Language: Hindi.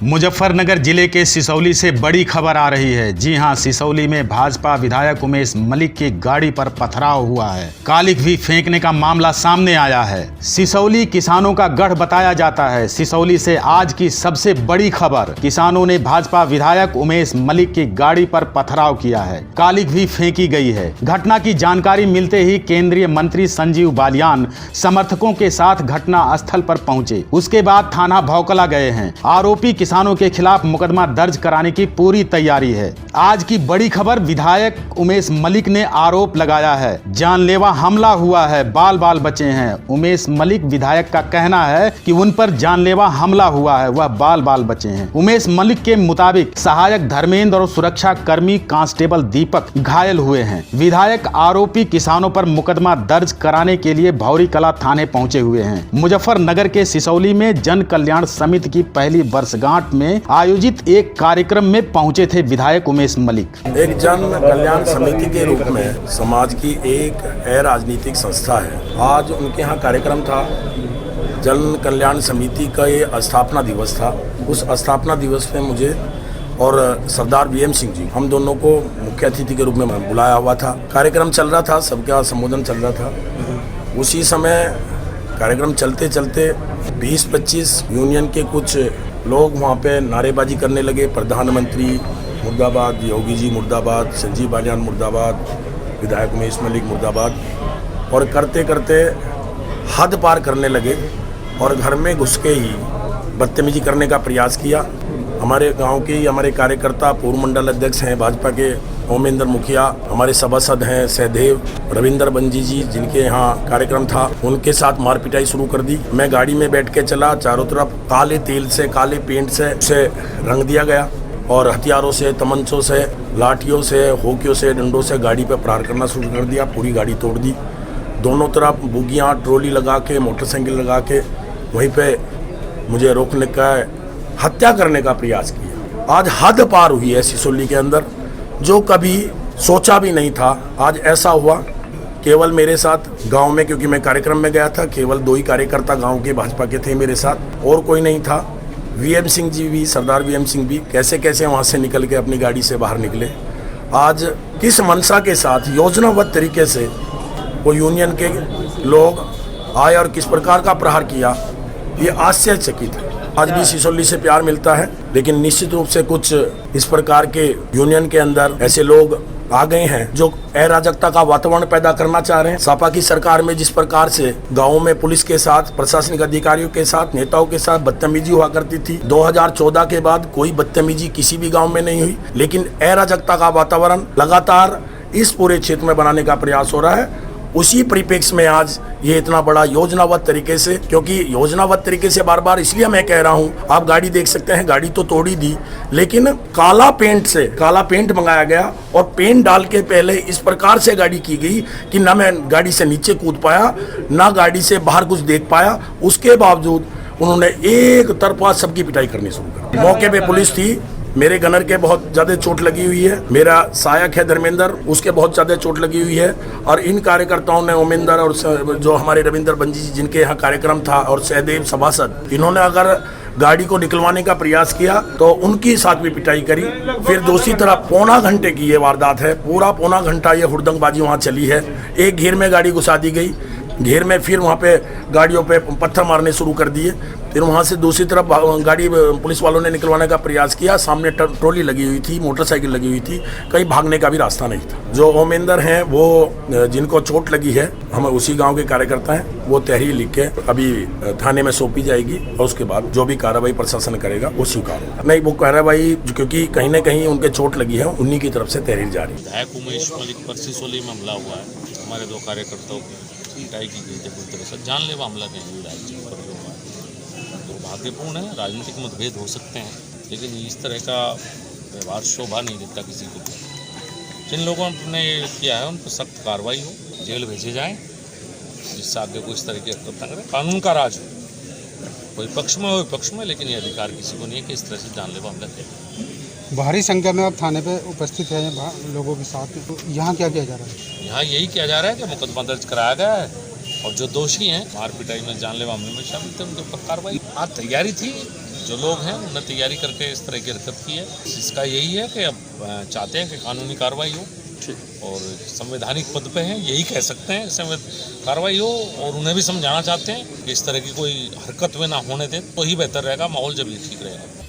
मुजफ्फरनगर जिले के सिसौली से बड़ी खबर आ रही है। जी हां, सिसौली में भाजपा विधायक उमेश मलिक की गाड़ी पर पथराव हुआ है। कालिख भी फेंकने का मामला सामने आया है। सिसौली किसानों का गढ़ बताया जाता है। सिसौली से आज की सबसे बड़ी खबर, किसानों ने भाजपा विधायक उमेश मलिक की गाड़ी पर पथराव किया है। कालिख भी फेंकी गई है। घटना की जानकारी मिलते ही केंद्रीय मंत्री संजीव बालियान समर्थकों के साथ घटना स्थल पर पहुंचे। उसके बाद थाना भौकला गए हैं। आरोपी किसानों के खिलाफ मुकदमा दर्ज कराने की पूरी तैयारी है। आज की बड़ी खबर, विधायक उमेश मलिक ने आरोप लगाया है जानलेवा हमला हुआ है, बाल बाल बचे हैं। उमेश मलिक विधायक का कहना है कि उन पर जानलेवा हमला हुआ है, वह बाल बाल बचे हैं। उमेश मलिक के मुताबिक सहायक धर्मेंद्र और सुरक्षा कर्मी कांस्टेबल दीपक घायल हुए हैं। विधायक आरोपी किसानों पर मुकदमा दर्ज कराने के लिए भौरी कला थाने पहुंचे हुए हैं। मुजफ्फरनगर के सिसौली में जन कल्याण समिति की पहली वर्षगांठ में आयोजित एक कार्यक्रम में पहुंचे थे विधायक उमेश मलिक। एक जन कल्याण समिति के रूप में समाज की एक राजनीतिक संस्था है। आज उनके यहाँ कार्यक्रम था। जन कल्याण समिति का ये स्थापना दिवस था। उस स्थापना दिवस में मुझे और सरदार वीएम सिंह जी, हम दोनों को मुख्य अतिथि के रूप में बुलाया हुआ था। कार्यक्रम चल रहा था, सबका संबोधन चल रहा था। उसी समय कार्यक्रम चलते चलते 20-25 यूनियन के कुछ लोग वहाँ पे नारेबाजी करने लगे। प्रधानमंत्री मुर्दाबाद, योगी जी मुर्दाबाद, संजीव बालियान मुर्दाबाद, विधायक उमेश मलिक मुर्दाबाद, और करते करते हद पार करने लगे और घर में घुस के ही बदतमीजी करने का प्रयास किया। हमारे गांव के ही हमारे कार्यकर्ता, पूर्व मंडल अध्यक्ष हैं भाजपा के ओमेंद्र मुखिया, हमारे सभासद हैं सहदेव, रविंदर बंजी जी, जिनके यहाँ कार्यक्रम था, उनके साथ मारपिटाई शुरू कर दी। मैं गाड़ी में बैठ के चला, चारों तरफ काले तेल से, काले पेंट से उसे रंग दिया गया और हथियारों से, तमंचों से, लाठियों से, होकियों से, डंडों से गाड़ी पर प्रहार करना शुरू कर दिया। पूरी गाड़ी तोड़ दी। दोनों तरफ बुगियाँ, ट्रॉली लगा के, मोटरसाइकिल लगा के वहीं पे मुझे रोकने का, हत्या करने का प्रयास किया। आज हद पार हुई है सिसौली के अंदर, जो कभी सोचा भी नहीं था। आज ऐसा हुआ केवल मेरे साथ गांव में, क्योंकि मैं कार्यक्रम में गया था, केवल 2 ही कार्यकर्ता गांव के भाजपा के थे मेरे साथ, और कोई नहीं था। वीएम सिंह जी भी, सरदार वीएम सिंह भी कैसे कैसे वहां से निकल के अपनी गाड़ी से बाहर निकले। आज किस मंशा के साथ योजनाबद्ध तरीके से वो यूनियन के लोग आए और किस प्रकार का प्रहार किया, ये आश्चर्यचकित है। आज भी सिसौली से प्यार मिलता है, लेकिन निश्चित रूप से कुछ इस प्रकार के यूनियन के अंदर ऐसे लोग आ गए हैं जो अराजकता का वातावरण पैदा करना चाह रहे हैं। सपा की सरकार में जिस प्रकार से गाँवों में पुलिस के साथ, प्रशासनिक अधिकारियों के साथ, नेताओं के साथ बदतमीजी हुआ करती थी, 2014 के बाद कोई बदतमीजी किसी भी गाँव में नहीं हुई, लेकिन अराजकता का वातावरण लगातार इस पूरे क्षेत्र में बनाने का प्रयास हो रहा है। उसी परिप्रेक्ष्य में आज ये इतना बड़ा योजनाबद्ध तरीके से, क्योंकि योजनाबद्ध तरीके से बार बार इसलिए मैं कह रहा हूँ, आप गाड़ी देख सकते हैं, गाड़ी तो तोड़ी दी, लेकिन काला पेंट मंगाया गया और पेंट डाल के पहले इस प्रकार से गाड़ी की गई कि ना मैं गाड़ी से नीचे कूद पाया, ना गाड़ी से बाहर कुछ देख पाया। उसके बावजूद उन्होंने एक तरफा सबकी पिटाई करनी शुरू कर दी। मौके पे पुलिस थी, मेरे गनर के बहुत ज़्यादा चोट लगी हुई है, मेरा सहायक है धर्मेंद्र, उसके बहुत ज़्यादा चोट लगी हुई है, और इन कार्यकर्ताओं ने, ओमेंद्र और जो हमारे रविंदर बंजी जी जिनके यहाँ कार्यक्रम था, और सहदेव सभासद, इन्होंने अगर गाड़ी को निकलवाने का प्रयास किया तो उनकी साथ भी पिटाई करी। फिर दूसरी तरफ पौना घंटे की ये वारदात है, पूरा पौना घंटा ये हुड़दंगबाजी वहाँ चली है। एक घेर में गाड़ी घुसा दी गई, घेर में फिर वहाँ पे गाड़ियों पे पत्थर मारने शुरू कर दिए। फिर वहाँ से दूसरी तरफ गाड़ी पुलिस वालों ने निकलवाने का प्रयास किया। सामने ट्रॉली लगी हुई थी, मोटरसाइकिल लगी हुई थी, कहीं भागने का भी रास्ता नहीं था। जो ओमेंदर हैं, वो जिनको चोट लगी है, हम उसी गांव के कार्यकर्ता हैं, वो तहरीर लिख के अभी थाने में सौंपी जाएगी और उसके बाद जो भी कार्रवाई प्रशासन करेगा वो स्वीकार होगा। नहीं, वो कार्रवाई क्योंकि कहीं ना कहीं उनके चोट लगी है, उन्हीं की तरफ से तहरीर जारी है। विधायक उमेश मलिक पर सिसौली में हमला हुआ है, हमारे 2 कार्यकर्ताओं की पिटाई की गई, जब तरह से जानलेवा हमला नहीं हुआ है। दुर्भाग्यपूर्ण है, राजनीतिक मतभेद हो सकते हैं, लेकिन इस तरह का व्यवहार शोभा नहीं देता किसी को। जिन लोगों ने किया है उन पर सख्त कार्रवाई हो, जेल भेजे जाएं, जिससे आगे कोई इस तरह की हरकत न करे। कानून का राज हो, कोई पक्ष में हो विपक्ष में, लेकिन ये अधिकार किसी को नहीं है कि इस तरह से जानलेवा हमला किया। भारी संख्या में आप थाने पे उपस्थित हैं लोगों के साथ, तो यहाँ क्या किया जा रहा है? यहाँ यही किया जा रहा है कि मुकदमा दर्ज कराया गया है और जो दोषी हैं मार पिटाई में जानलेवा हमले में शामिल थे उनके ऊपर कार्रवाई। आज तैयारी थी, जो लोग हैं उन्होंने तैयारी करके इस तरह की हरकत की है। इसका यही है कि अब चाहते हैं कि कानूनी कार्रवाई हो और संवैधानिक पद पे हैं, यही कह सकते हैं कार्रवाई हो, और उन्हें भी समझाना चाहते हैं कि इस तरह की कोई हरकत में ना होने दें, तो ही बेहतर रहेगा, माहौल जब ये ठीक रहेगा।